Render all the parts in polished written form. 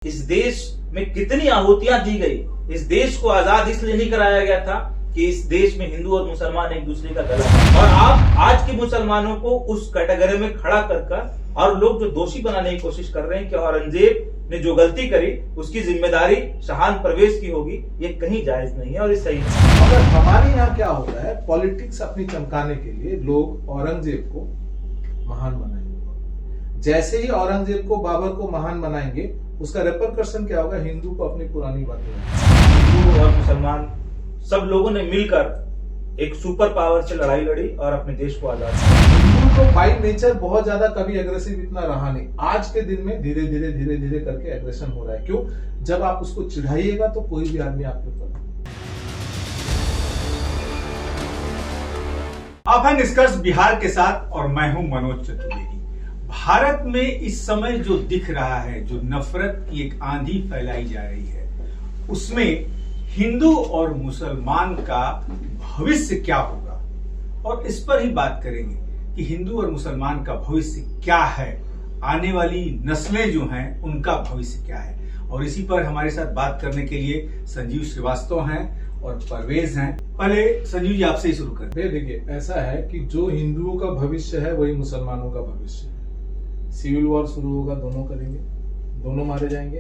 इस देश में कितनी आहुतियां दी गई। इस देश को आजाद इसलिए नहीं कराया गया था कि इस देश में हिंदू और मुसलमान एक दूसरे का गला, और आप आज के मुसलमानों को उस कैटेगरी में खड़ा कर और लोग जो दोषी बनाने की कोशिश कर रहे हैं कि औरंगजेब ने जो गलती करी उसकी जिम्मेदारी शाहान परवेज की होगी, ये कहीं जायज नहीं है और ये सही नहीं। मगर हमारे यहाँ क्या होता है, पॉलिटिक्स अपनी चमकाने के लिए लोग औरंगजेब को महान बनाएंगे। जैसे ही औरंगजेब को, बाबर को महान बनाएंगे, उसका रेपरकशन क्या होगा, हिंदू को अपनी पुरानी बातें। हिंदू और मुसलमान सब लोगों ने मिलकर एक सुपर पावर से लड़ाई लड़ी और अपने देश को आजाद किया। हिंदू तो बाई नेचर बहुत ज्यादा कभी एग्रेसिव इतना रहा नहीं। आज के दिन में धीरे धीरे करके एग्रेशन हो रहा है। क्यों? जब आप उसको चिढ़ाइएगा तो कोई भी आदमी आपके ऊपर। आप हैं निष्कर्ष बिहार के साथ और मैं हूं मनोज चतुर्वेदी। भारत में इस समय जो दिख रहा है, जो नफरत की एक आंधी फैलाई जा रही है, उसमें हिंदू और मुसलमान का भविष्य क्या होगा, और इस पर ही बात करेंगे कि हिंदू और मुसलमान का भविष्य क्या है, आने वाली नस्लें जो हैं उनका भविष्य क्या है। और इसी पर हमारे साथ बात करने के लिए संजीव श्रीवास्तव हैं और परवेज हैं। पहले संजीव जी आपसे ही शुरू करें। देखिए, ऐसा है कि जो हिंदुओं का भविष्य है वही मुसलमानों का भविष्य है। सिविल वॉर शुरू होगा, दोनों करेंगे, दोनों मारे जाएंगे।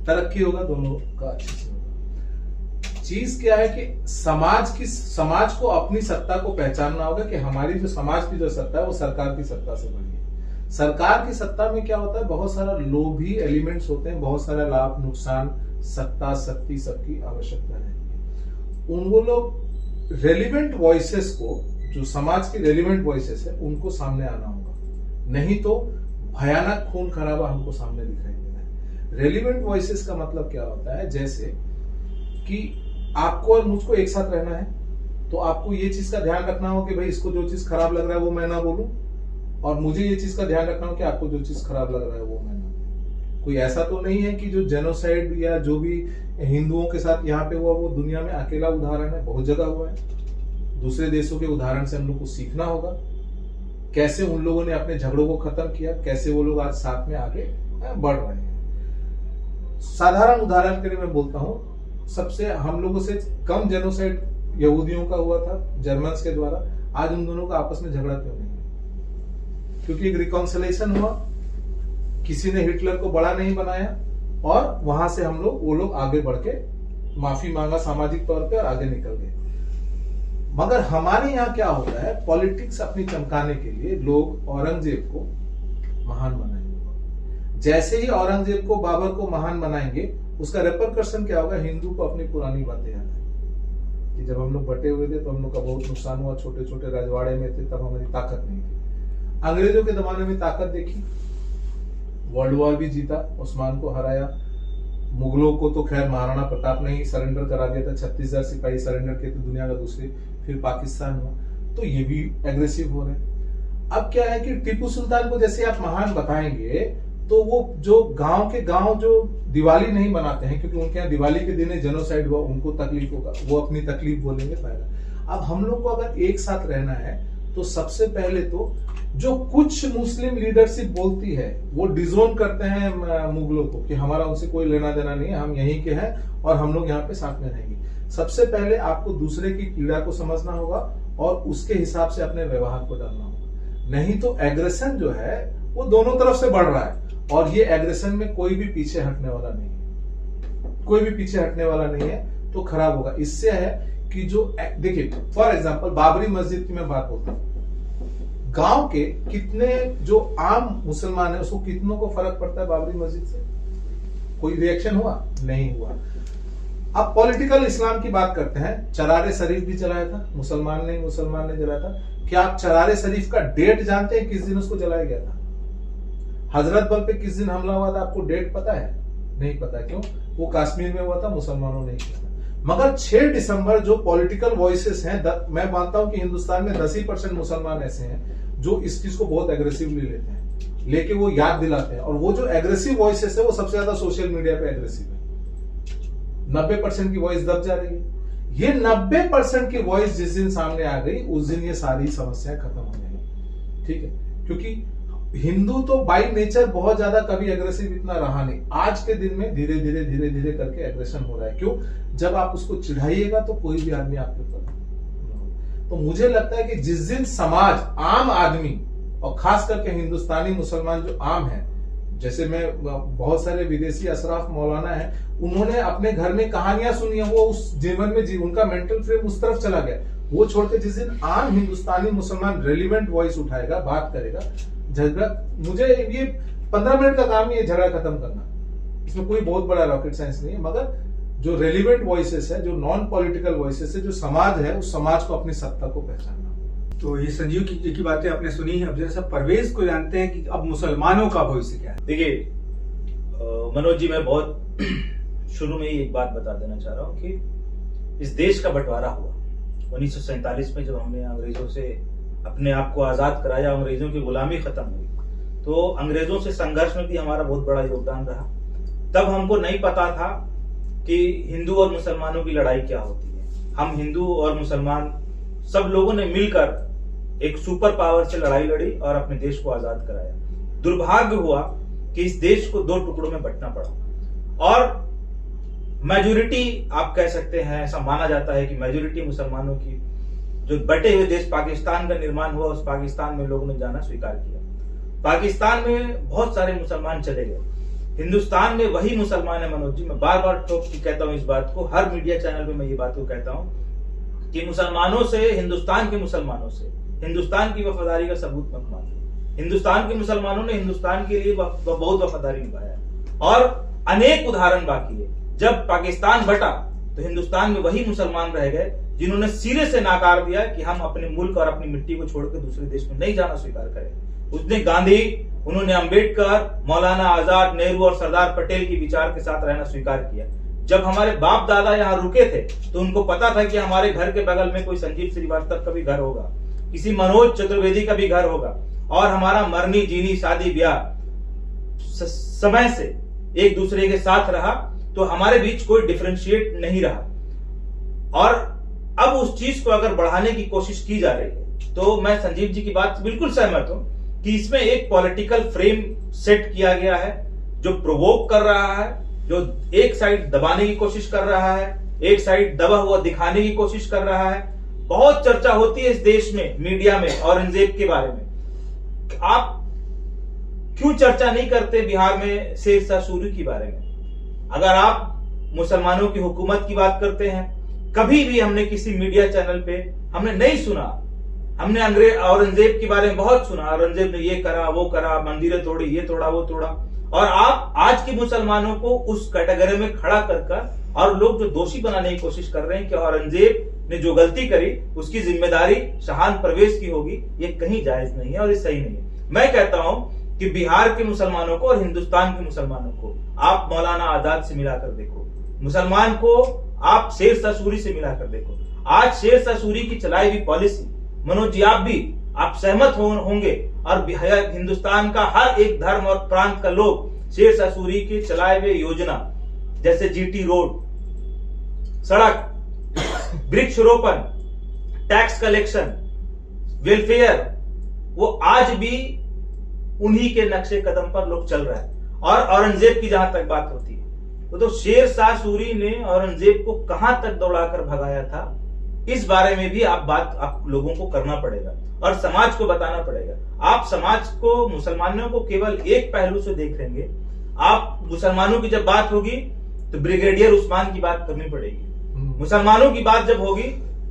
तरक्की होगा, दोनों का अच्छे से होगा। चीज क्या है कि समाज को अपनी सत्ता को पहचानना होगा कि हमारी जो समाज की जो सत्ता है वो सरकार की सत्ता से बड़ी है। सरकार की सत्ता में क्या होता है, बहुत सारा लोभी एलिमेंट्स होते हैं, बहुत सारा लाभ नुकसान, सत्ता शक्ति सबकी आवश्यकता रहती है। उन वो लोग रेलिवेंट वॉइसेस को, जो समाज की रेलिवेंट वॉइसेस है, उनको सामने आना होगा, नहीं तो भयानक खून खराबा हमको सामने दिखाई देना है। रेलिवेंट वॉइसेस का मतलब क्या होता है, जैसे कि आपको और मुझको एक साथ रहना है तो आपको ये चीज का ध्यान रखना हो कि भाई इसको जो चीज खराब लग रहा है वो मैं ना बोलूं, और मुझे ये चीज का ध्यान रखना हो कि आपको जो चीज खराब लग रहा है वो मैं ना बोलूं। कोई ऐसा तो नहीं है कि जो जेनोसाइड या जो भी हिंदुओं के साथ यहाँ पे हुआ वो दुनिया में अकेला उदाहरण है, बहुत जगह हुआ है। दूसरे देशों के उदाहरण से हम लोग को सीखना होगा, कैसे उन लोगों ने अपने झगड़ों को खत्म किया, कैसे वो लोग आज साथ में आगे बढ़ रहे हैं। साधारण उदाहरण के लिए मैं बोलता हूं, सबसे हम लोगों से कम जेनोसाइड यहूदियों का हुआ था जर्मन्स के द्वारा। आज उन दोनों का आपस में झगड़ा क्यों नहीं? क्योंकि एक रिकॉन्सिलेशन हुआ, किसी ने हिटलर को बड़ा नहीं बनाया, और वहां से वो लोग आगे बढ़ के माफी मांगा सामाजिक तौर पे और आगे निकल गए। मगर हमारे यहाँ क्या होता है, पॉलिटिक्स अपनी चमकाने के लिए लोग औरंगजेब को महान बनाएंगे। जैसे ही औरंगजेब को, बाबर को महान बनाएंगे, उसका रेपरकशन क्या होगा, हिंदू को अपनी पुरानी बातें याद आएंगी कि जब हम लोग बटे हुए थे तो हम लोग का बहुत नुकसान हुआ, छोटे छोटे रजवाड़े में थे, तब हमारी ताकत नहीं थी। अंग्रेजों के जमाने में ताकत देखी, वर्ल्ड वॉर भी जीता, उस्मान को हराया। मुगलों को तो खैर महाराणा प्रताप ने ही सरेंडर करा दिया था, 36,000 सिपाही सरेंडर किए थे दुनिया का दूसरे। फिर पाकिस्तान हुआ, तो ये भी एग्रेसिव हो रहे हैं। अब क्या है कि टीपू सुल्तान को जैसे आप महान बताएंगे तो वो जो गांव जो दिवाली नहीं मनाते हैं, क्योंकि उनके यहाँ दिवाली के दिन जेनोसाइड हुआ, उनको तकलीफ होगा, वो अपनी तकलीफ बोलेंगे पहले। अब हम लोग को अगर एक साथ रहना है तो सबसे पहले तो जो कुछ मुस्लिम लीडरशिप बोलती है वो डिजोन करते हैं मुगलों को कि हमारा उनसे कोई लेना देना नहीं है, हम यहीं के हैं और हम लोग यहाँ पे साथ में रहेंगे। सबसे पहले आपको दूसरे की पीड़ा को समझना होगा और उसके हिसाब से अपने व्यवहार को डालना होगा, नहीं तो एग्रेशन जो है वो दोनों तरफ से बढ़ रहा है, और ये एग्रेशन में कोई भी पीछे हटने वाला नहीं है, कोई भी पीछे हटने वाला नहीं है, तो खराब होगा। इससे है कि जो देखिए, फॉर एग्जांपल बाबरी मस्जिद की मैं बात बोलता हूं, गांव के कितने जो आम मुसलमान है उसको कितनों को फर्क पड़ता है बाबरी मस्जिद से? कोई रिएक्शन हुआ? नहीं हुआ। अब पॉलिटिकल इस्लाम की बात करते हैं, चरारे शरीफ भी जलाया था, मुसलमान ने जलाया था। क्या आप चरारे शरीफ का डेट जानते हैं, किस दिन उसको जलाया गया था? हजरत बल पे किस दिन हमला हुआ था, आपको डेट पता है? नहीं पता। क्यों? वो कश्मीर में हुआ था, मुसलमानों ने किया था। मगर 6 दिसंबर जो पॉलिटिकल वॉइसेस हैं, मैं मानता हूं कि हिंदुस्तान में 10% मुसलमान ऐसे हैं जो इस चीज को बहुत एग्रेसिवली लेते हैं, लेके वो याद दिलाते हैं। और वो जो एग्रेसिव वॉइसेस है वो सबसे ज्यादा सोशल मीडिया पे एग्रेसिव है। 90% की वॉइस दब जा रही है। ये 90% की वॉइस जिस दिन सामने आ गई, उस दिन ये सारी समस्याएं खत्म हो जाएंगी। ठीक है? क्योंकि हिंदू तो बाई नेचर बहुत ज्यादा कभी एग्रेसिव इतना रहा नहीं। आज के दिन में धीरे धीरे धीरे धीरे करके एग्रेशन हो रहा है। क्यों? जब आप उसको चिढ़ाइएगा तो कोई भी आदमी आपके ऊपर। तो मुझे लगता है कि जिस दिन समाज, आम आदमी और खास करके हिंदुस्तानी मुसलमान जो आम है, जैसे मैं बहुत सारे विदेशी अशराफ मौलाना है, उन्होंने अपने घर में कहानियां सुनी है, वो उस जीवन में उनका मेंटल फ्रेम उस तरफ चला गया। वो छोड़ के जिस दिन आम हिंदुस्तानी मुसलमान रेलिवेंट वॉइस उठाएगा, बात करेगा, झगड़ा, मुझे ये 15 मिनट का काम ही है झगड़ा खत्म करना। इसमें कोई बहुत बड़ा रॉकेट साइंस नहीं है, मगर जो रेलिवेंट वॉइसेस है, जो नॉन पॉलिटिकल वॉइसेस है, जो समाज है, उस समाज को अपनी सत्ता को पहचानना। तो ये संजीव की बातें आपने सुनी है। अब जैसा परवेज को जानते हैं कि अब मुसलमानों का भविष्य क्या है। देखिए मनोज जी, मैं बहुत शुरू में ही एक बात बता देना चाह रहा हूँ कि इस देश का बंटवारा हुआ 1947 में, जब हमने अंग्रेजों से अपने आप को आजाद कराया, अंग्रेजों की गुलामी खत्म हुई, तो अंग्रेजों से संघर्ष में भी हमारा बहुत बड़ा योगदान रहा। तब हमको नहीं पता था कि हिंदू और मुसलमानों की लड़ाई क्या होती है। हम हिंदू और मुसलमान सब लोगों ने मिलकर एक सुपर पावर से लड़ाई लड़ी और अपने देश को आजाद कराया। दुर्भाग्य हुआ कि इस देश को 2 टुकड़ों में बंटना पड़ा, और मेजोरिटी आप कह सकते हैं, ऐसा माना जाता है कि मेजोरिटी मुसलमानों की जो बटे हुए देश पाकिस्तान का निर्माण हुआ, उस पाकिस्तान में लोगों ने जाना स्वीकार किया। पाकिस्तान में बहुत सारे मुसलमान चले गए, हिंदुस्तान में वही मुसलमान है। मनोज जी, मैं बार बार ठोक के कहता हूं इस बात को, हर मीडिया चैनल पे मैं ये बात को कहता हूं कि मुसलमानों से, हिंदुस्तान के मुसलमानों से हिंदुस्तान की वफादारी का सबूत मत मांगो। हिंदुस्तान के मुसलमानों ने हिंदुस्तान के लिए बहुत वफादारी निभाया, और अनेक उदाहरण बाकी है। जब पाकिस्तान बटा तो हिंदुस्तान में वही मुसलमान रह गए जिन्होंने सिरे से नाकार दिया कि हम अपने मुल्क और अपनी मिट्टी को छोड़कर दूसरे देश में नहीं जाना स्वीकार करें। उसने गांधी, उन्होंने अंबेडकर, मौलाना आजाद, नेहरू और सरदार पटेल के विचार के साथ रहना स्वीकार किया। जब हमारे बाप दादा यहाँ रुके थे तो उनको पता था कि हमारे घर के बगल में कोई संजीव श्रीवास्तव का भी घर होगा, किसी मनोज चतुर्वेदी का भी घर होगा, और हमारा मरनी जीनी शादी ब्याह समय से एक दूसरे के साथ रहा, तो हमारे बीच कोई डिफरेंशिएट नहीं रहा। और अब उस चीज को अगर बढ़ाने की कोशिश की जा रही है, तो मैं संजीव जी की बात से बिल्कुल सहमत हूं कि इसमें एक पॉलिटिकल फ्रेम सेट किया गया है जो प्रोवोक कर रहा है, जो एक साइड दबाने की कोशिश कर रहा है, एक साइड दबा हुआ दिखाने की कोशिश कर रहा है। बहुत चर्चा होती है इस देश में, मीडिया में, औरंगजेब के बारे में। आप क्यों चर्चा नहीं करते बिहार में शेरशाह सूरी के बारे में? अगर आप मुसलमानों की हुकूमत की बात करते हैं, कभी भी हमने किसी मीडिया चैनल पे हमने नहीं सुना। हमने औरंगजेब के बारे में बहुत सुना, औरंगजेब ने ये करा, वो करा, मंदिरें तोड़ी, ये तोड़ा, वो तोड़ा, और आप आज के मुसलमानों को उस कैटेगरी में खड़ा कर और लोग जो दोषी बनाने की कोशिश कर रहे हैं कि औरंगजेब ने जो गलती करी उसकी जिम्मेदारी शाहान परवेज की होगी, ये कहीं जायज नहीं है और ये सही नहीं है। मैं कहता हूं कि बिहार के मुसलमानों को और हिंदुस्तान के मुसलमानों को आप मौलाना आजाद से मिलाकर देखो, मुसलमान को आप शेरशाह सूरी से मिलाकर देखो। आज शेरशाह सूरी की चलाई हुई पॉलिसी, मनोज जी आप सहमत होंगे, और हिंदुस्तान का हर एक धर्म और प्रांत का लोग शेरशाह सूरी के चलाए हुए योजना जैसे जीटी रोड, सड़क, वृक्षारोपण, टैक्स कलेक्शन, वेलफेयर, वो आज भी उन्हीं के नक्शे कदम पर लोग चल रहे हैं। और औरंगजेब की जहां तक बात होती है, तो शेरशाह सूरी ने औरंगजेब को कहां तक दौड़ाकर भगाया था, इस बारे में भी आप लोगों को करना पड़ेगा और समाज को बताना पड़ेगा। आप समाज को, मुसलमानों को केवल एक पहलू से देख लेंगे। आप मुसलमानों की जब बात होगी तो ब्रिगेडियर उस्मान की बात करनी पड़ेगी, मुसलमानों की बात जब होगी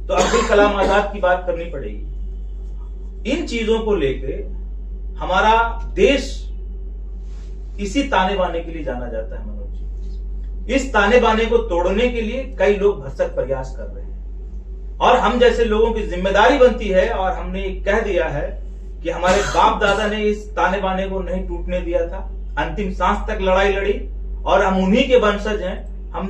तो अब्दुल कलाम आजाद की बात करनी पड़ेगी। इन चीजों को लेकर हमारा देश इसी ताने बाने के लिए जाना जाता है मनोज जी। इस ताने बाने को तोड़ने के लिए कई लोग भरसक प्रयास कर रहे हैं, और हम जैसे लोगों की जिम्मेदारी बनती है, और हमने कह दिया है कि हमारे बाप दादा ने इस ताने बाने को नहीं टूटने दिया था, अंतिम सांस तक लड़ाई लड़ी, और हम उन्हीं के वंशज हैं। हम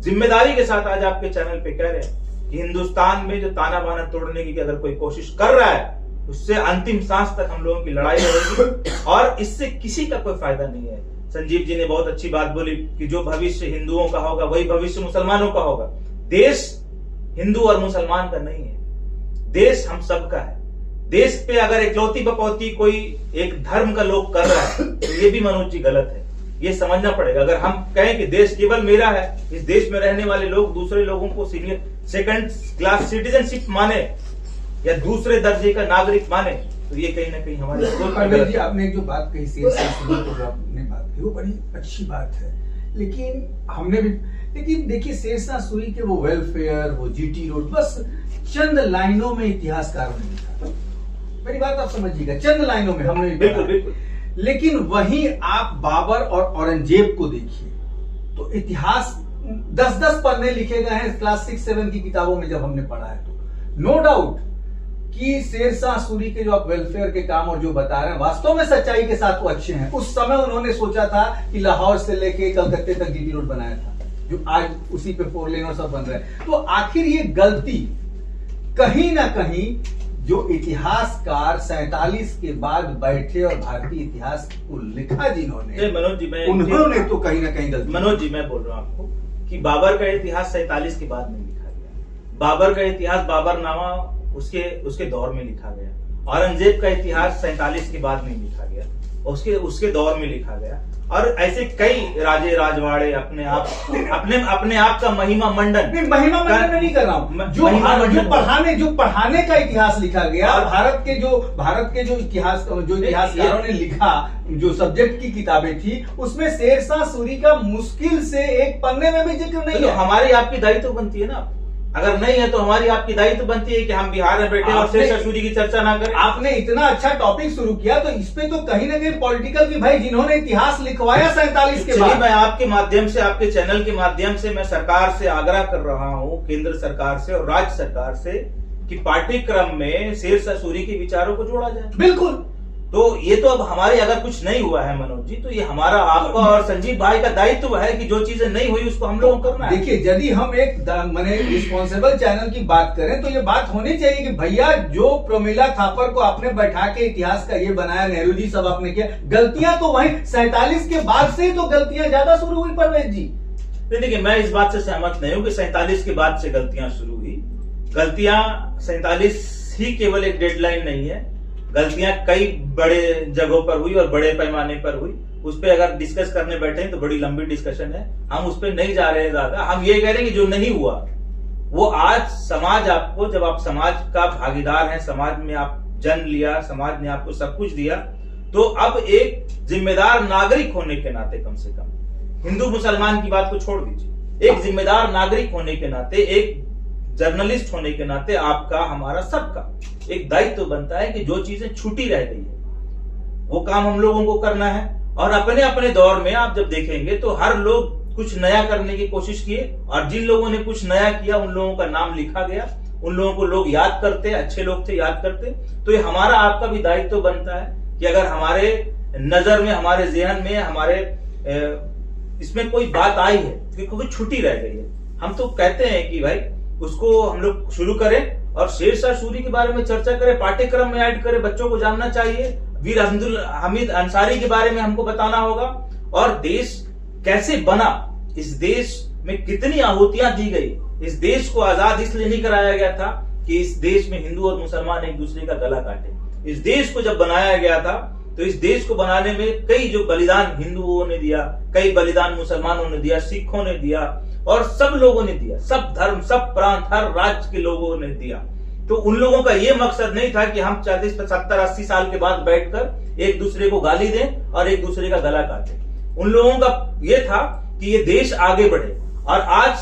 जिम्मेदारी के साथ आज आपके चैनल पे कह रहे हैं कि हिंदुस्तान में जो ताना बाना तोड़ने की अगर कोई कोशिश कर रहा है, उससे अंतिम सांस तक हम लोगों की लड़ाई रहेगी, और इससे किसी का कोई फायदा नहीं है। संजीव जी ने बहुत अच्छी बात बोली कि जो भविष्य हिंदुओं का होगा वही भविष्य मुसलमानों का होगा। देश हिंदू और मुसलमान का नहीं है, देश हम सबका है। देश पे अगर इकलौती बकौती कोई एक धर्म का लोग कर रहा है तो ये भी मनोज जी गलत है, ये समझना पड़ेगा। अगर हम कहें कि देश केवल मेरा है, इस देश में रहने वाले लोग दूसरे लोगों को सीनियर सेकंड क्लास सिटीजनशिप माने या दूसरे दर्जे का नागरिक माने, तो ये कहीं ना कहीं हमारे परवेज जी, आपने जो बात कही जो आपने बात कही वो बड़ी अच्छी बात है, लेकिन हमने भी देखिए शेरशाह सूरी के वो वेलफेयर, वो जीटी रोड, बस चंद लाइनों में इतिहासकारों ने लिखा। मेरी बात आप समझिएगा, चंद लाइनों में हमने बिल्कुल बिल्कुल। लेकिन वहीं आप बाबर और औरंगजेब को देखिए तो इतिहास 10-10 पन्ने लिखे गए हैं क्लास 6-7 की किताबों में जब हमने पढ़ा है। तो नो डाउट कि शेरशाह सूरी के जो आप वेलफेयर के काम और जो बता रहे हैं वास्तव में सच्चाई के साथ वो अच्छे हैं। उस समय उन्होंने सोचा था कि लाहौर से लेके कलकत्ते तक जीटी रोड बनाया था, जो आज उसी पे 4 लेन और सब बन रहे हैं। तो आखिर ये गलती कहीं ना कहीं जो इतिहासकार 47 के बाद बैठे और भारतीय इतिहास को लिखा जिन्होंने, मनोज जी उन्होंने तो कहीं ना कहीं गलती। मनोज जी मैं बोल रहा हूं आपको कि बाबर का इतिहास 47 के बाद नहीं लिखा गया। बाबर का इतिहास बाबरनामा उसके दौर में लिखा गया। औरंगजेब का इतिहास 47 के बाद नहीं लिखा गया, उसके दौर में लिखा गया। और ऐसे कई राजे राजवाड़े अपने आप का महिमा मंडन, महिमा मंडन में नहीं कर रहा हूं, जो पढ़ाने का इतिहास लिखा गया, भारत के जो इतिहासकारों ने लिखा, जो सब्जेक्ट की किताबें थी, उसमें शेरशाह सूरी का मुश्किल से एक पन्ने में भी जिक्र नहीं है। हमारी आपकी दायित्व बनती है ना, अगर नहीं है तो हमारी आपकी दायित्व बनती है कि हम बिहार में बैठे और शेरशाह सूरी की चर्चा ना करें। आपने इतना अच्छा टॉपिक शुरू किया तो इस पे तो कहीं ना कहीं पॉलिटिकल की भाई जिन्होंने इतिहास लिखवाया 47 के बाद। मैं आपके माध्यम से, आपके चैनल के माध्यम से मैं सरकार से आग्रह कर रहा हूं, केंद्र सरकार से और राज्य सरकार से, कि पाठ्यक्रम में शेरशाह सूरी के विचारों को जोड़ा जाए। बिल्कुल। तो ये तो अब हमारे अगर कुछ नहीं हुआ है मनोज जी, तो ये हमारा, आपका और संजीव भाई का दायित्व है कि जो चीजें नहीं हुई उसको हम लोगों को करना है। देखिए, यदि हम एक माने रिस्पॉन्सिबल चैनल की बात करें तो ये बात होनी चाहिए कि भैया जो प्रमिला थापर को आपने बैठा के इतिहास का ये बनाया, नेहरू जी सब आपने किया, गलतियां तो वहीं 47 के बाद से ही तो गलतियां ज्यादा शुरू हुई। परवेज जी देखिए, मैं इस बात से सहमत नहीं हूं कि 47 के बाद से गलतियां शुरू हुई। गलतियां 47 ही केवल एक डेडलाइन नहीं है, गलतियां कई बड़े जगहों पर हुई और बड़े पैमाने पर हुई। उस पर अगर डिस्कस करने बैठे तो बड़ी लंबी डिस्कशन है, हम उस पर नहीं जा रहे हैं ज्यादा। हम ये कह रहे हैं कि जो नहीं हुआ वो आज समाज आपको, जब आप समाज का भागीदार हैं, समाज में आप जन्म लिया, समाज ने आपको सब कुछ दिया, तो अब एक जिम्मेदार नागरिक होने के नाते, कम से कम हिंदू मुसलमान की बात को छोड़ दीजिए, एक जिम्मेदार नागरिक होने के नाते, एक जर्नलिस्ट होने के नाते आपका, हमारा सबका एक दायित्व बनता है कि जो चीजें छूटी रह गई है वो काम हम लोगों को करना है। और अपने अपने दौर में आप जब देखेंगे तो हर लोग कुछ नया करने की कोशिश किए, और जिन लोगों ने कुछ नया किया उन लोगों का नाम लिखा गया, उन लोगों को लोग याद करते, अच्छे लोग थे याद करते। तो ये हमारा आपका भी दायित्व बनता है कि अगर हमारे नजर में, हमारे जेहन में, हमारे इसमें कोई बात आई है कि कोई छुट्टी रह गई है, हम तो कहते हैं कि भाई उसको हम लोग शुरू करें और शेरशाह सूरी के बारे में चर्चा करें, पाठ्यक्रम में ऐड करें, बच्चों को जानना चाहिए। वीर अब्दुल हमीद अंसारी के बारे में हमको बताना होगा, और देश कैसे बना, इस देश में कितनी आहुतियां दी गई। इस देश को आजाद इसलिए नहीं कराया गया था कि इस देश में हिंदू और मुसलमान एक दूसरे का गला काटे। इस देश को जब बनाया गया था तो इस देश को बनाने में कई जो बलिदान हिंदुओं ने दिया, कई बलिदान मुसलमानों ने दिया, सिखों ने दिया, और सब लोगों ने दिया, सब धर्म, सब प्रांत, हर राज्य के लोगों ने दिया। तो उन लोगों का ये मकसद नहीं था कि हम 40, 70, 80 साल के बाद बैठकर एक दूसरे को गाली दें और एक दूसरे का गला काटें। उन लोगों का ये था कि ये देश आगे बढ़े। और आज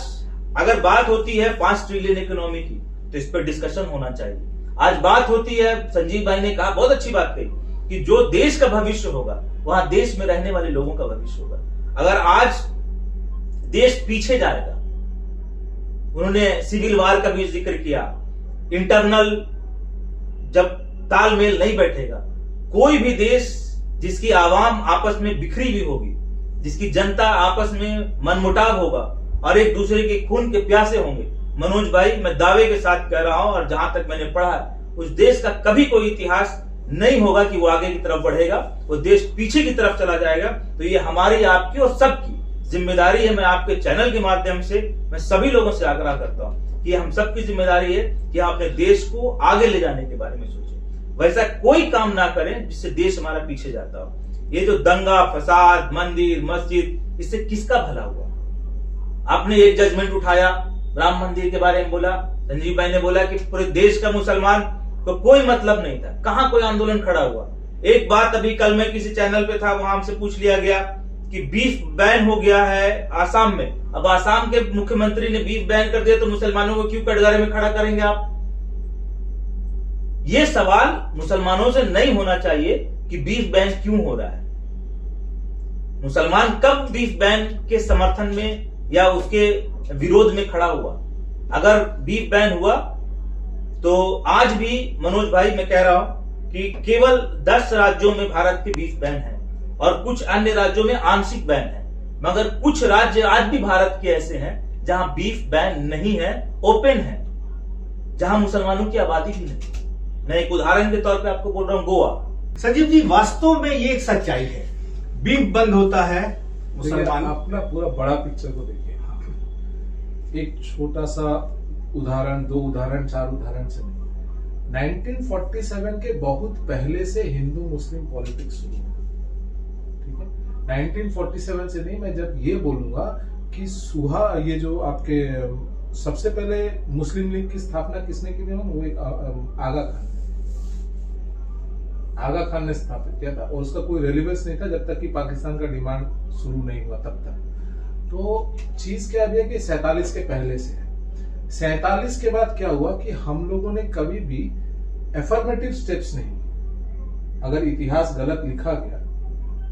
अगर बात होती है 5 ट्रिलियन इकोनॉमी की, तो इस पर डिस्कशन होना चाहिए। आज बात होती है, संजीव भाई ने कहा, बहुत अच्छी बात कही, कि जो देश का भविष्य होगा वहां देश में रहने वाले लोगों का भविष्य होगा। अगर आज देश पीछे जाएगा, उन्होंने सिविल वार का भी जिक्र किया, इंटरनल जब तालमेल नहीं बैठेगा, कोई भी देश जिसकी आवाम आपस में बिखरी हुई होगी, जिसकी जनता आपस में मनमुटाव होगा और एक दूसरे के खून के प्यासे होंगे, मनोज भाई मैं दावे के साथ कह रहा हूं, और जहां तक मैंने पढ़ा, उस देश का कभी कोई इतिहास नहीं होगा कि वो आगे की तरफ बढ़ेगा, वो देश पीछे की तरफ चला जाएगा। तो ये हमारी, आपकी और सबकी जिम्मेदारी है। मैं आपके चैनल के माध्यम से मैं सभी लोगों से आग्रह करता हूं कि हम सबकी जिम्मेदारी है कि हम अपने देश को आगे ले जाने के बारे में सोचें। वैसा कोई काम ना करें जिससे देश हमारा पीछे जाता हो। ये जो दंगा फसाद, मंदिर मस्जिद, इससे किसका भला हुआ? आपने एक जजमेंट उठाया, राम मंदिर के बारे में बोला, संजीव भाई ने बोला कि पूरे देश का मुसलमान तो कोई मतलब नहीं था, कहां कोई आंदोलन खड़ा हुआ? एक बात अभी कल मैं किसी चैनल पे था, वहां हमसे पूछ लिया गया कि बीफ बैन हो गया है आसाम में। अब आसाम के मुख्यमंत्री ने बीफ बैन कर दिया तो मुसलमानों को क्यों कटघरे में खड़ा करेंगे आप? ये सवाल मुसलमानों से नहीं होना चाहिए कि बीफ बैन क्यों हो रहा है। मुसलमान कब बीफ बैन के समर्थन में या उसके विरोध में खड़ा हुआ? अगर बीफ बैन हुआ तो आज भी मनोज भाई मैं कह रहा हूं कि केवल 10 राज्यों में भारत के बीफ बैन है और कुछ अन्य राज्यों में आंशिक बैन है, मगर कुछ राज्य आज भी भारत के ऐसे हैं जहां बीफ बैन नहीं है, ओपन है, जहां मुसलमानों की आबादी भी नहीं। मैं एक उदाहरण के तौर पे आपको बोल रहा हूं, गोवा। संजीव जी, वास्तव में ये एक सच्चाई है, बीफ बंद होता है, मुसलमान अपना पूरा बड़ा पिक्चर को देखिए। एक छोटा सा उदाहरण, 2 उदाहरण, 4 उदाहरण से नहीं, 1947 के बहुत पहले से हिंदू मुस्लिम पॉलिटिक्स शुरू हुई, ठीक है। 1947 से नहीं, मैं जब ये बोलूंगा कि सुहा, ये जो आपके सबसे पहले मुस्लिम लीग की स्थापना किसने की थी, वो एक आगा खान ने स्थापित किया था और उसका कोई रेलिवेंस नहीं था जब तक कि पाकिस्तान का डिमांड शुरू नहीं हुआ तब तक। तो चीज क्या है कि 47 के पहले से है। 47 के बाद क्या हुआ कि हम लोगों ने कभी भी एफर्मेटिव स्टेप्स नहीं, अगर इतिहास गलत लिखा गया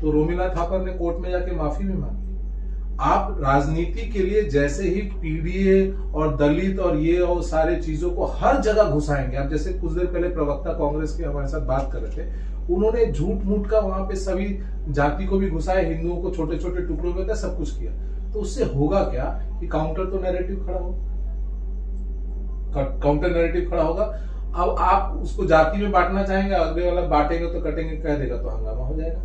तो रोमिला थापर ने कोर्ट में जाके माफी भी मांगी। आप राजनीति के लिए जैसे ही पीडीए और दलित और ये और सारे चीजों को हर जगह घुसाएंगे, आप जैसे कुछ देर पहले प्रवक्ता कांग्रेस के हमारे साथ बात कर रहे थे, उन्होंने झूठ मूठ का वहां पे सभी जाति को भी घुसाया, हिंदुओं को छोटे छोटे टुकड़ों में सब कुछ किया। तो उससे होगा क्या कि काउंटर तो नैरेटिव खड़ा होगा, काउंटर नैरेटिव खड़ा होगा। अब आप उसको जाति में बांटना चाहेंगे, अगले वाला बांटेंगे तो कटेंगे कह देगा तो हंगामा हो जाएगा।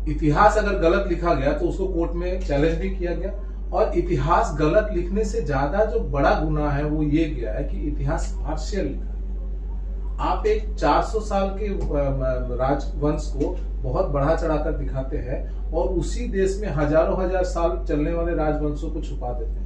इतिहास अगर गलत लिखा गया तो उसको कोर्ट में चैलेंज भी किया गया, और इतिहास गलत लिखने से ज्यादा जो बड़ा गुनाह है वो ये गया है कि इतिहास पार्शियल लिखा है। आप एक 400 साल के राजवंश को बहुत बढ़ा चढ़ाकर दिखाते हैं और उसी देश में हजारों हजार साल चलने वाले राजवंशों को छुपा देते हैं।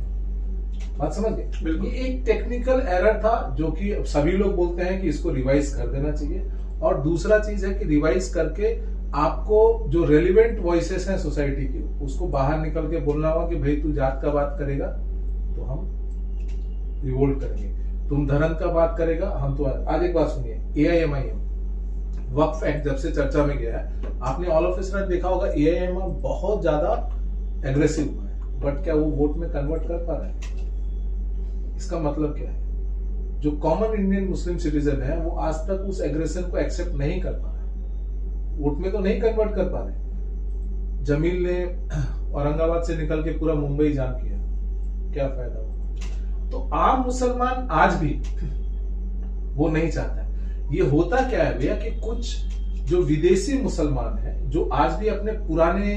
बात समझ गए? ये एक टेक्निकल एरर था जो कि सभी लोग बोलते हैं कि इसको रिवाइज कर देना चाहिए। और दूसरा चीज है कि रिवाइज करके आपको जो रेलिवेंट वॉइसेस हैं सोसाइटी की, उसको बाहर निकल के बोलना होगा कि भाई तू जात का बात करेगा तो हम रिवोल्ट करेंगे, तुम धर्म का बात करेगा हम तो। आज एक बात सुनिए, AIMIM वक्फ एक्ट जब से चर्चा में गया है, आपने ऑल ऑफ इस देखा होगा AIMIM बहुत ज्यादा एग्रेसिव हुआ है, बट क्या वो वोट में कन्वर्ट कर पा रहा है? इसका मतलब क्या है? जो कॉमन इंडियन मुस्लिम सिटीजन है वो आज तक उस एग्रेशन को एक्सेप्ट नहीं कर पा रहा है, वोट में तो नहीं कन्वर्ट कर पा रहे। जमील ने औरंगाबाद से निकल के पूरा मुंबई जाम किया, क्या फायदा हुआ? तो आम मुसलमान आज भी वो नहीं चाहता है। ये होता क्या है भैया कि कुछ जो विदेशी मुसलमान हैं जो आज भी अपने पुराने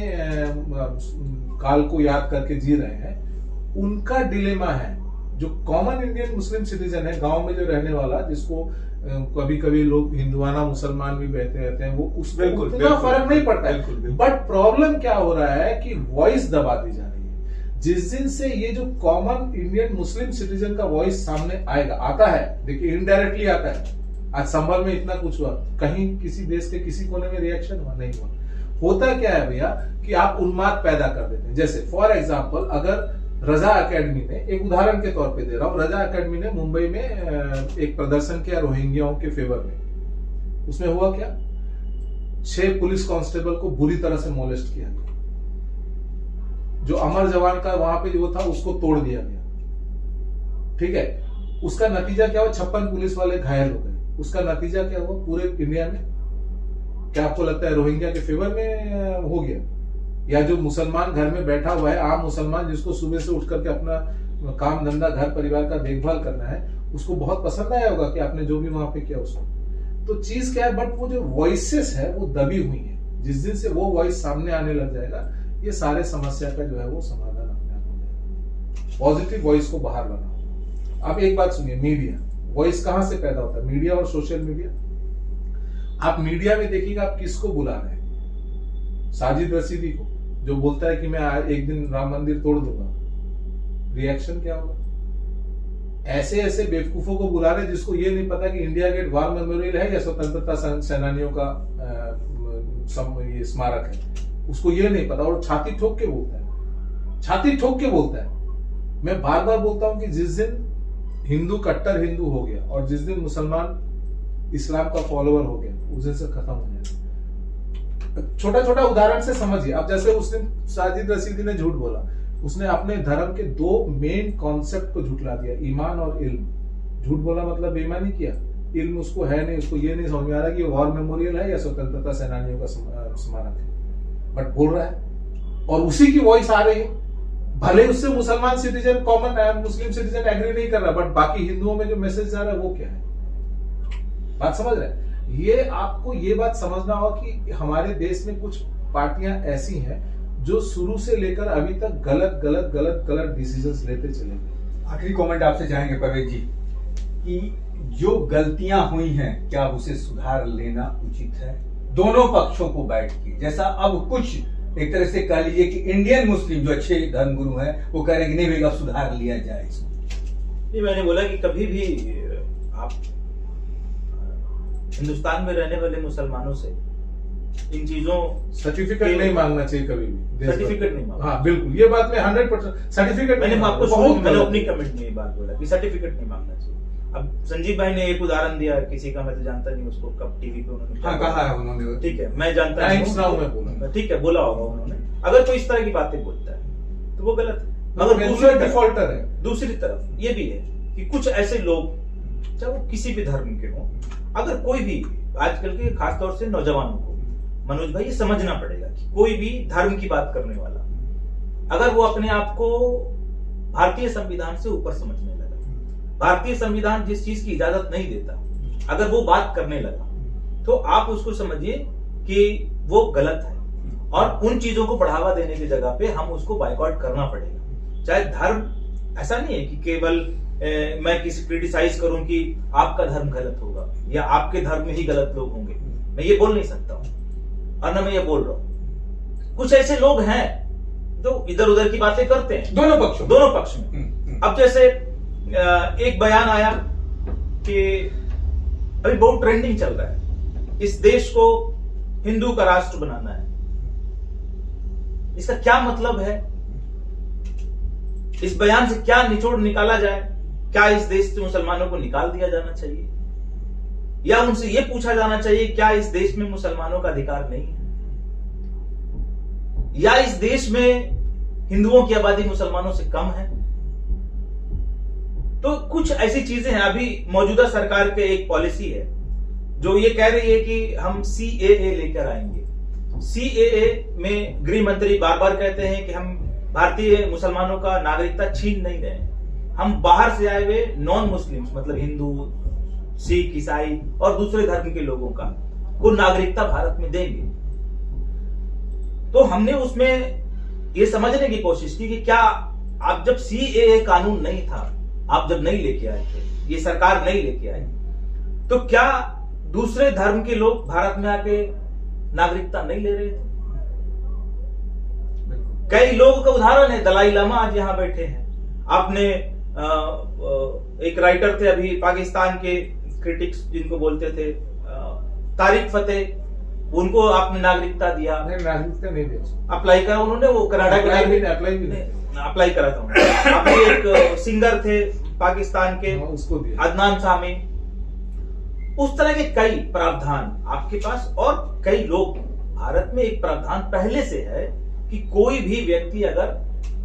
काल को याद करके जी रहे हैं, उनका डिलेमा है। जो कॉमन इंडियन मुस्लिम सिटीजन है, गांव में जो रहने वाला, जिसको कभी कभी लोग हिंदुआना मुसलमान भी बहते रहते हैं, वो उसमें उतना फर्क नहीं पड़ता है। बट प्रॉब्लम क्या हो रहा है कि वॉइस दबा दी जा रही है। जिस दिन से ये जो कॉमन इंडियन मुस्लिम सिटीजन का वॉइस सामने आएगा, आता है, देखिए इनडायरेक्टली आता है। आज संभल में इतना कुछ हुआ, कहीं किसी देश के किसी कोने में रिएक्शन हुआ? नहीं हुआ। होता क्या है भैया कि आप उन्माद पैदा कर देते हैं। जैसे फॉर एग्जाम्पल, अगर रजा एकेडमी ने, एक उदाहरण के तौर पे दे रहा हूं, रजा एकेडमी ने मुंबई में एक प्रदर्शन किया रोहिंग्याओं के फेवर में। उसमें हुआ क्या? 6 पुलिस कांस्टेबल को बुरी तरह से मोलेस्ट किया गया। जो अमर जवान का वहां पे वो था उसको तोड़ दिया गया, ठीक है। उसका नतीजा क्या हुआ? 56 पुलिस वाले घायल हो गए। उसका नतीजा क्या हुआ पूरे इंडिया में? क्या आपको लगता है रोहिंग्या के फेवर में हो गया? या जो मुसलमान घर में बैठा हुआ है, आम मुसलमान, जिसको सुबह से उठ करके अपना काम धंधा घर परिवार का देखभाल करना है, उसको बहुत पसंद आया होगा कि आपने जो भी वहां पे किया उसको। तो चीज क्या है, बट वो जो वॉइसेस है वो दबी हुई है। जिस दिन से वो वॉइस सामने आने लग जाएगा, ये सारे समस्या का जो है वो समाधान अपने आप हो जाएगा। पॉजिटिव वॉइस को बाहर लाना होगा। अब एक बात सुनिए, मीडिया वॉइस कहां से पैदा होता है? मीडिया और सोशल मीडिया। आप मीडिया में देखिएगा, आप किसको बुला रहे हैं? साजिद रशीदी को, जो बोलता है कि मैं एक दिन राम मंदिर तोड़ दूंगा। रिएक्शन क्या होगा? ऐसे ऐसे बेवकूफों को बुला रहे जिसको ये नहीं पता कि इंडिया गेट वार मेमोरियल है या स्वतंत्रता सेनानियों का ये स्मारक है, उसको ये नहीं पता, और छाती ठोक के बोलता है, छाती ठोक के बोलता है। मैं बार बार बोलता हूं कि जिस दिन हिंदू कट्टर हिंदू हो गया और जिस दिन मुसलमान इस्लाम का फॉलोअर हो गया, उस दिन से खत्म हो जाएगा। छोटा छोटा उदाहरण से समझिए। अब जैसे उस दिन साजिद रशीदी ने झूठ बोला, उसने अपने धर्म के दो मेन कॉन्सेप्ट को झुठला दिया, ईमान और इल्म। झूठ बोला मतलब बेईमानी किया। इल्म उसको है नहीं, उसको ये नहीं समझ में आ रहा कि वॉर मेमोरियल है या स्वतंत्रता सेनानियों का स्मारक है, बट बोल रहा है और उसी की वॉइस आ रही है। भले उससे मुसलमान सिटीजन, कॉमन मुस्लिम सिटीजन एग्री नहीं कर रहा, बट बाकी हिंदुओं में जो मैसेज जा रहा है वो क्या है? बात समझ रहे हैं? ये आपको ये बात समझना होगा कि हमारे देश में कुछ पार्टियां ऐसी हैं जो शुरू से लेकर अभी तक गलत गलत गलत गलत डिसीजंस लेते चले गए। आखिरी कमेंट आपसे चाहेंगे परवेज जी कि जो गलतियां हुई हैं क्या उसे सुधार लेना उचित है? दोनों पक्षों को बैठ के, जैसा अब कुछ एक तरह से कह लीजिए कि इंडियन मुस्लिम जो अच्छे धर्मगुरु हैं वो कह रहे कि नहीं भैया सुधार लिया जाए इसमें। ये मैंने बोला कि कभी भी आप हिंदुस्तान में रहने वाले मुसलमानों से इन चीजों सर्टिफिकेट नहीं मांगना चाहिए कभी भी। सर्टिफिकेट नहीं मांगना। हाँ बिल्कुल, ये बात में 100% सर्टिफिकेट। मैंने अपनी कमेंट में ये बात बोला कि सर्टिफिकेट नहीं मांगना चाहिए। अब संजीव भाई ने एक उदाहरण दिया किसी का, मैं तो जानता नहीं उसको, कब टीवी पे उन्होंने कहा है उन्होंने, ठीक है, मैं जानता नहीं, ठीक है, बोला होगा उन्होंने। अगर कोई इस तरह की बातें बोलता है तो वो गलत है। मगर डिफॉल्टर है। दूसरी तरफ ये भी है कि कुछ ऐसे लोग, चाहे वो किसी भी धर्म के हों, अगर कोई भी आजकल के खासतौर से नौजवानों को, मनोज भाई, ये समझना पड़ेगा कि कोई भी धर्म की बात करने वाला अगर वो अपने आप को भारतीय संविधान से ऊपर समझने लगा, भारतीय संविधान जिस चीज की इजाजत नहीं देता, अगर वो बात करने लगा, तो आप उसको समझिए कि वो गलत है और उन चीजों को बढ़ावा देने की जगह पे हम उसको बायकॉट करना पड़ेगा। चाहे धर्म, ऐसा नहीं है कि केवल मैं किसी क्रिटिसाइज करूं कि आपका धर्म गलत होगा या आपके धर्म में ही गलत लोग होंगे, मैं ये बोल नहीं सकता हूं और न मैं ये बोल रहा हूं। कुछ ऐसे लोग हैं जो इधर उधर की बातें करते हैं, दोनों पक्ष में। अब जैसे एक बयान आया कि अभी बहुत ट्रेंडिंग चल रहा है, इस देश को हिंदू का राष्ट्र बनाना है। इसका क्या मतलब है? इस बयान से क्या निचोड़ निकाला जाए? क्या इस देश से मुसलमानों को निकाल दिया जाना चाहिए या उनसे यह पूछा जाना चाहिए क्या इस देश में मुसलमानों का अधिकार नहीं है, या इस देश में हिंदुओं की आबादी मुसलमानों से कम है? तो कुछ ऐसी चीजें हैं। अभी मौजूदा सरकार के एक पॉलिसी है जो ये कह रही है कि हम CAA लेकर आएंगे। CAA में गृह मंत्री बार बार कहते हैं कि हम भारतीय मुसलमानों का नागरिकता छीन नहीं रहे हैं, हम बाहर से आए हुए नॉन मुस्लिम्स, मतलब हिंदू, सिख, ईसाई और दूसरे धर्म के लोगों का को नागरिकता भारत में देंगे। तो हमने उसमें ये समझने की कोशिश की कि क्या आप जब CAA कानून नहीं था, आप जब नहीं लेके आए थे, ये सरकार नहीं लेके आई, तो क्या दूसरे धर्म के लोग भारत में आके नागरिकता नहीं ले रहे थे? कई लोगों का उदाहरण है, दलाई लामा आज यहां बैठे हैं। आपने एक राइटर थे अभी पाकिस्तान के, क्रिटिक्स जिनको बोलते थे, तारिक फतेह, उनको आपने नागरिकता दिया? नागरिकता नहीं दिया, अप्लाई करा उन्होंने, वो कनाडा के अप्लाई करा था। अभी एक सिंगर थे पाकिस्तान के, उसको दिया, अदनान सामी। उस तरह के कई प्रावधान आपके पास, और कई लोग, भारत में एक प्रावधान पहले से है कि कोई भी व्यक्ति अगर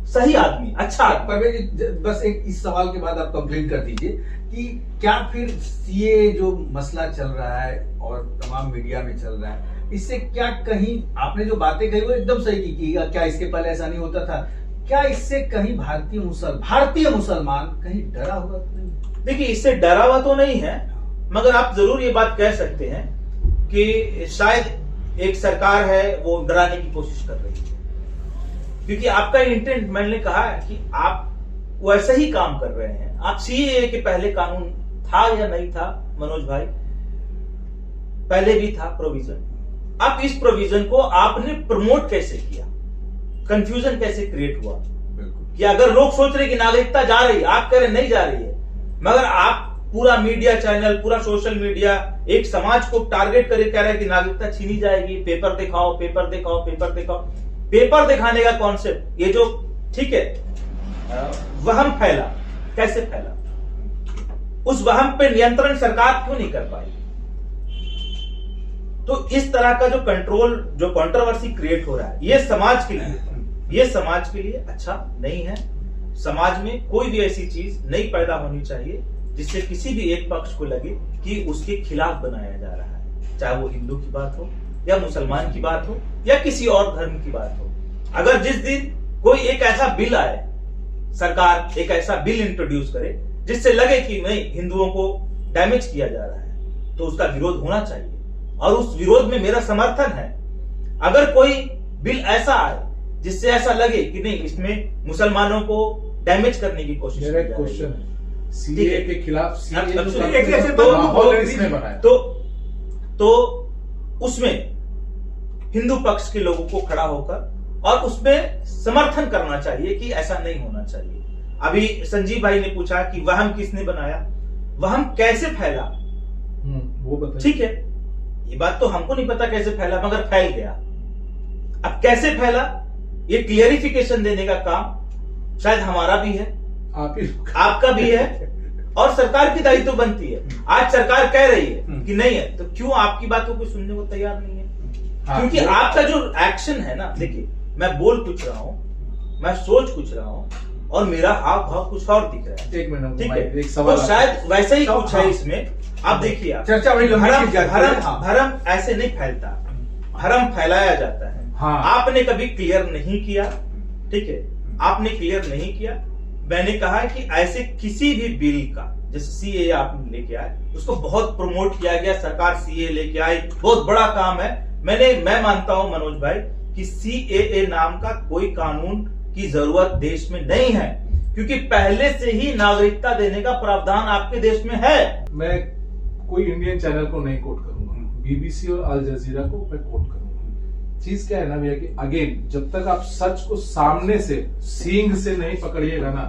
सही आदमी, अच्छा परवेज, बस एक इस सवाल के बाद आप कंप्लीट कर दीजिए कि क्या फिर CAA जो मसला चल रहा है और तमाम मीडिया में चल रहा है, इससे क्या कहीं आपने जो बातें कही वो एकदम सही की, क्या इसके पहले ऐसा नहीं होता था? क्या इससे कहीं भारतीय मुसलमान कहीं डरा हुआ तो नहीं? देखिए, इससे डरा हुआ तो नहीं है, मगर आप जरूर ये बात कह सकते हैं कि शायद एक सरकार है वो डराने की कोशिश कर रही है, क्योंकि आपका इंटेंट, मैंने कहा है कि आप वैसे ही काम कर रहे हैं। आप CAA के पहले कानून था या नहीं था मनोज भाई, पहले भी था प्रोविजन। अब इस प्रोविजन को आपने प्रमोट कैसे किया, कंफ्यूजन कैसे क्रिएट हुआ कि अगर लोग सोच रहे कि नागरिकता जा रही, आप कह रहे नहीं जा रही है, मगर आप पूरा मीडिया चैनल, पूरा सोशल मीडिया एक समाज को टारगेट करके कह रहा है कि नागरिकता छीनी जाएगी, पेपर दिखाओ, पेपर दिखाओ, पेपर दिखाओ। पेपर दिखाने का कॉन्सेप्ट ये जो ठीक है वहम फैला, कैसे फैला, उस वहम पे नियंत्रण सरकार क्यों नहीं कर पाई? तो इस तरह का जो कंट्रोल, जो कंट्रोवर्सी क्रिएट हो रहा है, ये समाज के लिए अच्छा नहीं है। समाज में कोई भी ऐसी चीज नहीं पैदा होनी चाहिए जिससे किसी भी एक पक्ष को लगे कि उसके खिलाफ बनाया जा रहा है, चाहे वो हिंदू की बात हो या मुसलमान की बात हो या किसी और धर्म की बात हो। अगर जिस दिन कोई एक ऐसा बिल आए, सरकार एक ऐसा बिल इंट्रोड्यूस करे जिससे लगे कि नहीं हिंदुओं को डैमेज किया जा रहा है, तो उसका विरोध होना चाहिए और उस विरोध में मेरा समर्थन है। अगर कोई बिल ऐसा आए जिससे ऐसा लगे कि नहीं इसमें मुसलमानों को डैमेज करने की कोशिश मेरा एक क्वेश्चन है, सीए के खिलाफ तो उसमें हिंदू पक्ष के लोगों को खड़ा होकर और उसमें समर्थन करना चाहिए कि ऐसा नहीं होना चाहिए। अभी संजीव भाई ने पूछा कि वहम किसने बनाया, वहम कैसे फैला, वो बताइए। ठीक है, ये बात तो हमको नहीं पता कैसे फैला, मगर फैल गया। अब कैसे फैला ये क्लियरिफिकेशन देने का काम शायद हमारा भी है, आपका भी है और सरकार की दायित्व बनती है। आज सरकार कह रही है कि नहीं है, तो क्यों आपकी बातों को सुनने को तैयार नहीं है? क्योंकि आपका जो एक्शन है ना, देखिए मैं बोल कुछ रहा हूं, मैं सोच कुछ रहा हूं और मेरा हाव भाव कुछ और दिख रहा है। एक मिनट, ठीक है, एक सवाल तो शायद वैसा ही कुछ है इसमें। आप देखिए, आप चर्चा भरम ऐसे नहीं फैलता, भरम फैलाया जाता है। आपने कभी क्लियर नहीं किया, ठीक है, आपने क्लियर नहीं किया। मैंने कहा कि ऐसे किसी भी बिल का, जैसे सीए आपने लेके आए, उसको बहुत प्रमोट किया गया, सरकार सीए लेके आई, बहुत बड़ा काम है। मैं मानता हूं मनोज भाई कि सीएए नाम का कोई कानून की जरूरत देश में नहीं है, क्योंकि पहले से ही नागरिकता देने का प्रावधान आपके देश में है। मैं कोई इंडियन चैनल को नहीं कोट करूंगा, बीबीसी और अल जजीरा को मैं कोट करूंगा। चीज क्या है ना भैया कि अगेन जब तक आप सच को सामने से सींग से नहीं पकड़िएगा ना,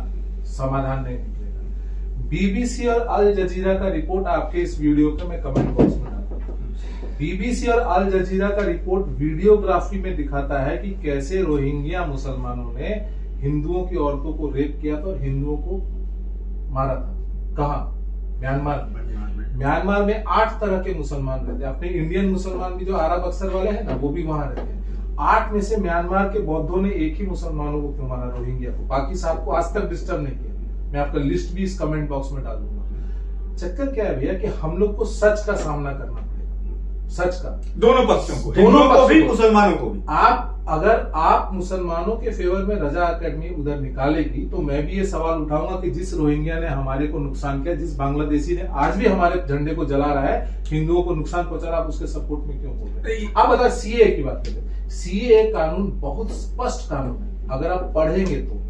समाधान नहीं निकलेगा। बीबीसी और अल जजीरा का रिपोर्ट आपके इस वीडियो का मैं कमेंट बॉक्स में डालता हूं। बीबीसी और अल जजीरा का रिपोर्ट वीडियोग्राफी में दिखाता है कि कैसे रोहिंग्या मुसलमानों ने हिंदुओं की औरतों को रेप किया था और हिंदुओं को मारा था। कहां? म्यांमार में 8 तरह के मुसलमान रहते हैं। अपने इंडियन मुसलमान भी जो अरब अक्सर वाले हैं ना, वो भी वहां रहते हैं। 8 में से म्यांमार के बौद्धों ने एक ही मुसलमानों को क्यों मारा, रोहिंग्या को? बाकी साहब को आज तक डिस्टर्ब नहीं किया। मैं आपका लिस्ट भी इस कमेंट बॉक्स में डाल दूंगा। चक्कर क्या है भैया कि हम लोग को सच का सामना करना पड़ेगा, सच का, दोनों पक्षों को, दोनों को भी, मुसलमानों को भी। अगर आप मुसलमानों के फेवर में रजा एकेडमी उधर निकालेगी, तो मैं भी ये सवाल उठाऊंगा कि जिस रोहिंग्या ने हमारे को नुकसान किया, जिस बांग्लादेशी ने आज भी हमारे झंडे को जला रहा है, हिंदुओं को नुकसान पहुंचा रहा है, आप उसके सपोर्ट में क्यों बोल रहे हैं? आप बता, सीए की बात करें, सीए कानून बहुत स्पष्ट कानून है। अगर आप पढ़ेंगे तो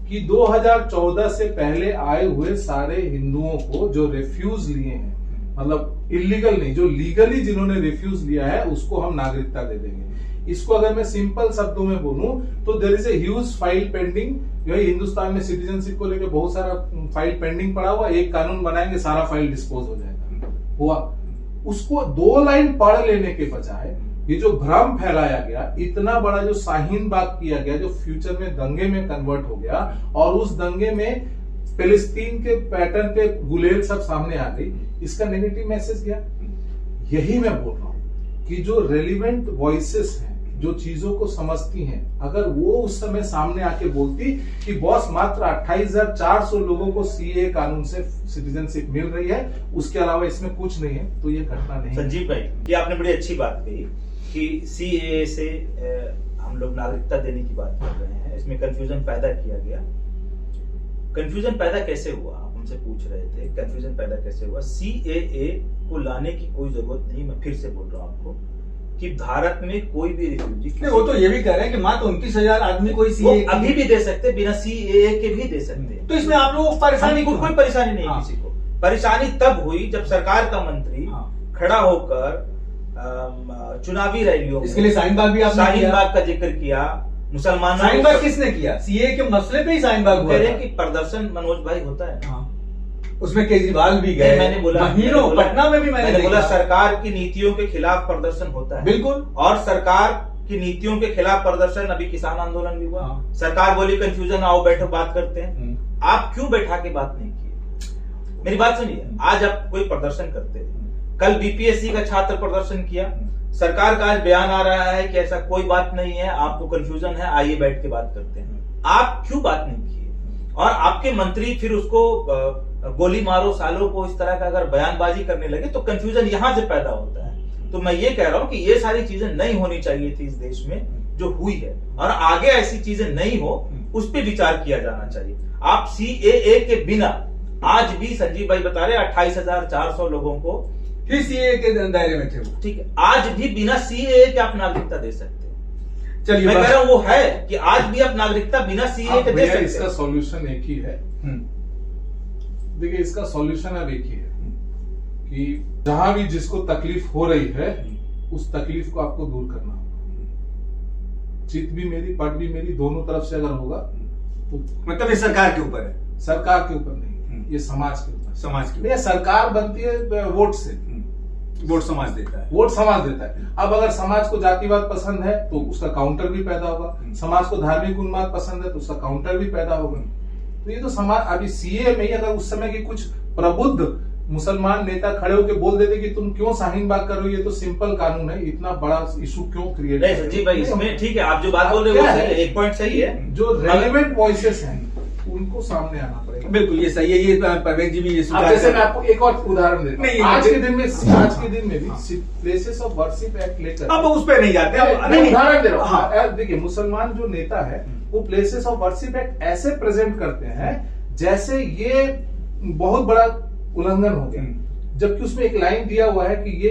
कि 2014 से पहले आए हुए सारे हिंदुओं को जो रेफ्यूज लिए हैं, मतलब इलीगल नहीं, जो लीगली जिन्होंने रेफ्यूज लिया है, उसको हम नागरिकता दे देंगे। इसको अगर मैं सिंपल शब्दों में बोलूं तो there is a huge file pending. यही हिंदुस्तान में सिटीजनशिप को लेकर बहुत सारा फाइल पेंडिंग पड़ा हुआ, एक कानून बनाएंगे, सारा फाइल डिस्पोज हो जाएगा। हुआ, उसको 2 लाइन पढ़ लेने के बजाय ये जो भ्रम फैलाया गया, इतना बड़ा जो शाहीन बाग किया गया, जो फ्यूचर में दंगे में कन्वर्ट हो गया, और उस दंगे में फिलिस्तीन के पैटर्न पे गुलेल सब सामने आ गई, इसका नेगेटिव मैसेज गया। यही मैं बोल रहा हूं कि जो रेलिवेंट वॉइसेस हैं, जो चीजों को समझती हैं, अगर वो उस समय सामने आके बोलती कि बॉस मात्र 28,400 लोगों को सीए कानून से सिटीजनशिप मिल रही है, उसके अलावा इसमें कुछ नहीं है, तो ये घटना नहीं। संजीव भाई, ये आपने बड़ी अच्छी बात कही कि सीए से हम लोग नागरिकता देने की बात कर रहे हैं, इसमें कंफ्यूजन पैदा किया गया। कंफ्यूजन पैदा कैसे हुआ, आप हमसे पूछ रहे थे, कंफ्यूजन पैदा कैसे हुआ? सीएए को लाने की कोई जरूरत नहीं। मैं फिर से बोल रहा हूं आपको कि भारत में कोई भी रिफ्यूजी, वो तो ये भी कह रहे हैं कि मात्र 29,000 आदमी कोई सीए अभी भी दे सकते, बिना सीएए के भी दे सकते हैं। तो इसमें आप लोगों को परेशानी, कोई परेशानी नहीं है किसी को। परेशानी तब हुई जब सरकार का मंत्री खड़ा होकर चुनावी रैलियों में इसके लिए शाहीन बाग भी आपने शाहीन किया। बाग का जिक्र किया, मुसलमानों शाहीन बाग किसने किया? सीए के मसले पे ही शाहीन बाग हुआ कह रहे था। कि प्रदर्शन मनोज भाई होता है। हाँ। उसमें केजरीवाल भी गए। नहीं, मैंने बोला महीनों पटना में भी मैंने बोला देखा। सरकार की नीतियों के खिलाफ प्रदर्शन होता है। बिल्कुल। और सरकार की नीतियों के खिलाफ प्रदर्शन, अभी किसान आंदोलन भी हुआ। हाँ। सरकार बोली कंफ्यूजन, आओ बैठो बात करते हैं। आप क्यों बैठा के बात नहीं की? मेरी बात सुनिए, आज आप कोई प्रदर्शन करते हैं, कल बीपीएससी का छात्र प्रदर्शन किया, सरकार का आज बयान आ रहा है कि ऐसा कोई बात नहीं है, आपको कंफ्यूजन है, आइए बैठ के बात करते हैं। आप क्यों बात नहीं किए? और आपके मंत्री फिर उसको गोली मारो सालों को इस तरह का अगर बयानबाजी करने लगे तो कंफ्यूजन यहां से पैदा होता है। तो मैं ये कह रहा हूं कि ये सारी चीजें नहीं होनी चाहिए थी इस देश में जो हुई है, और आगे ऐसी चीजें नहीं हो उस पर विचार किया जाना चाहिए। आप सीएए के बिना आज भी संजीव भाई बता रहे 28,400 लोगों को ही सीए के दायरे में थे वो। ठीक है, आज भी बिना सीएए के आप नागरिकता दे सकते हैं। चलिए मैं कह रहा हूं वो है कि आज भी आप नागरिकता बिना सीएए के दे भैया सकते इसका हैं। सॉल्यूशन एक ही है। देखिए इसका सॉल्यूशन अब एक ही है कि जहां भी जिसको तकलीफ हो रही है उस तकलीफ को आपको दूर करना होगा। चित भी मेरी पट भी मेरी, दोनों तरफ से अगर होगा तो मतलब ये सरकार के ऊपर है, सरकार के ऊपर नहीं, ये समाज के ऊपर। समाज के भैया सरकार बनती है वोट से, वोट समाज देता है। वोट समाज देता है। अब अगर समाज को जातिवाद पसंद है तो उसका काउंटर भी पैदा होगा, समाज को धार्मिक उन्माद पसंद है तो उसका काउंटर भी पैदा होगा। तो ये तो समाज, अभी सीए में ही अगर उस समय की कुछ प्रबुद्ध मुसलमान नेता खड़े होकर बोल देते कि तुम क्यों शाहीन बाग कर रहे हो, ये तो सिंपल कानून है, इतना बड़ा इशू क्यों क्रिएट नहीं संजीव भाई, इसमें ठीक है, आप जो बात बोल रहे हो वो सही है, एक पॉइंट सही है। जो रेलेवेंट वॉइसेस हैं उनको सामने आना पड़ेगा। बिल्कुल ये सही है। ये परवेज जी भी ये अब स्वीकार जैसे कर मैं आपको एक और उदाहरन देता नहीं, हूं। आज ये- के दिन में भी प्लेसेस ऑफ वर्शिप एक्ट लेकर अब उस पे नहीं जाते। अब नहीं, उदाहरण दे रहा हूं। हाँ। देखिए मुसलमान जो नेता है वो प्लेसेस ऑफ वर्शिप एक्ट ऐसे प्रेजेंट करते हैं जैसे ये बहुत बड़ा उल्लंघन हो गया, जबकि उसमें एक लाइन दिया हुआ है कि ये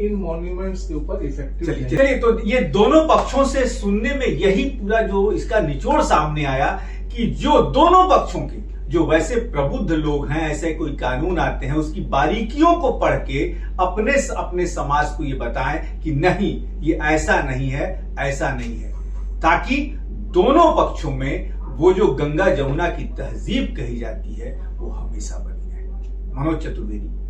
इन मॉन्यूमेंट्स के ऊपर इफेक्टिव है। चलिए, तो ये दोनों पक्षों से सुनने में यही पूरा जो इसका निचोड़ सामने आया कि जो दोनों पक्षों के जो वैसे प्रबुद्ध लोग हैं, ऐसे कोई कानून आते हैं उसकी बारीकियों को पढ़ के अपने समाज को ये बताएं कि नहीं ये ऐसा नहीं है, ऐसा नहीं है, ताकि दोनों पक्षों में वो जो गंगा जमुना की तहजीब कही जाती है वो हमेशा बनी रहे। मनोज चतुर्वेदी।